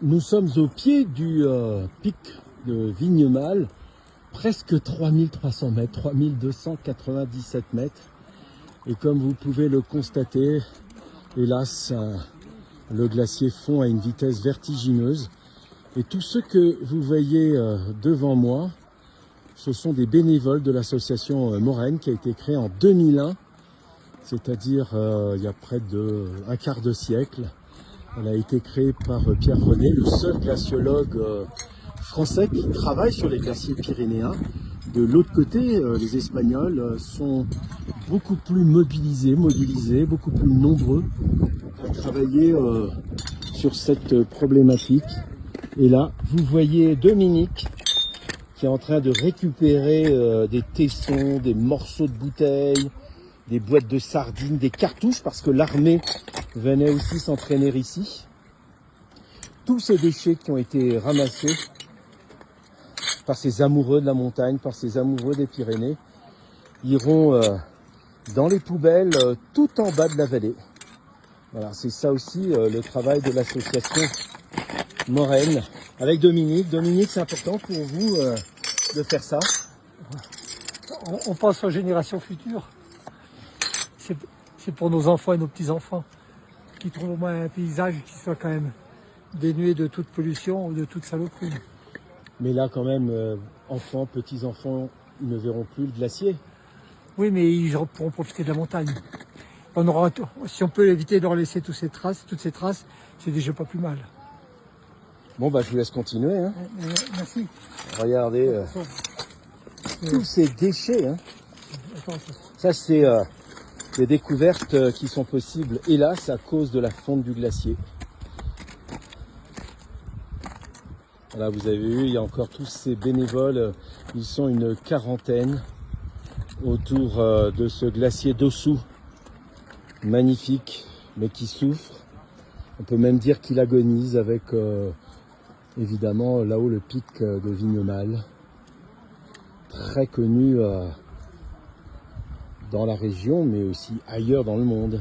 Nous sommes au pied du pic de Vignemale, presque 3300 mètres, 3297 mètres. Et comme vous pouvez le constater, hélas, le glacier fond à une vitesse vertigineuse. Et tous ceux que vous voyez devant moi, ce sont des bénévoles de l'association Moraine qui a été créée en 2001, c'est-à-dire il y a près d'un quart de siècle. Elle a été créée par Pierre René, le seul glaciologue français qui travaille sur les glaciers pyrénéens. De l'autre côté, les Espagnols sont beaucoup plus mobilisés, beaucoup plus nombreux à travailler sur cette problématique. Et là, vous voyez Dominique qui est en train de récupérer des tessons, des morceaux de bouteilles, des boîtes de sardines, des cartouches, parce que l'armée venait aussi s'entraîner ici. Tous ces déchets qui ont été ramassés par ces amoureux de la montagne, par ces amoureux des Pyrénées, iront dans les poubelles tout en bas de la vallée. Voilà, c'est ça aussi le travail de l'association Moraine avec Dominique. Dominique, c'est important pour vous de faire ça? On pense aux générations futures. C'est pour nos enfants et nos petits-enfants qui trouvent au moins un paysage qui soit quand même dénué de toute pollution ou de toute saloperie. Mais là, quand même, enfants, petits-enfants, ils ne verront plus le glacier. Oui, mais ils pourront profiter de la montagne. On aura, si on peut éviter de leur laisser toutes ces traces, c'est déjà pas plus mal. Bon, bah, je vous laisse continuer. Hein. Merci. Regardez tous ces déchets. Hein. Ça, c'est des découvertes qui sont possibles, hélas, à cause de la fonte du glacier. Voilà, vous avez vu, il y a encore tous ces bénévoles. Ils sont une quarantaine autour de ce glacier d'Ossou. Magnifique, mais qui souffre. On peut même dire qu'il agonise avec, évidemment, là-haut le pic de Vignemale. Très connu dans la région, mais aussi ailleurs dans le monde.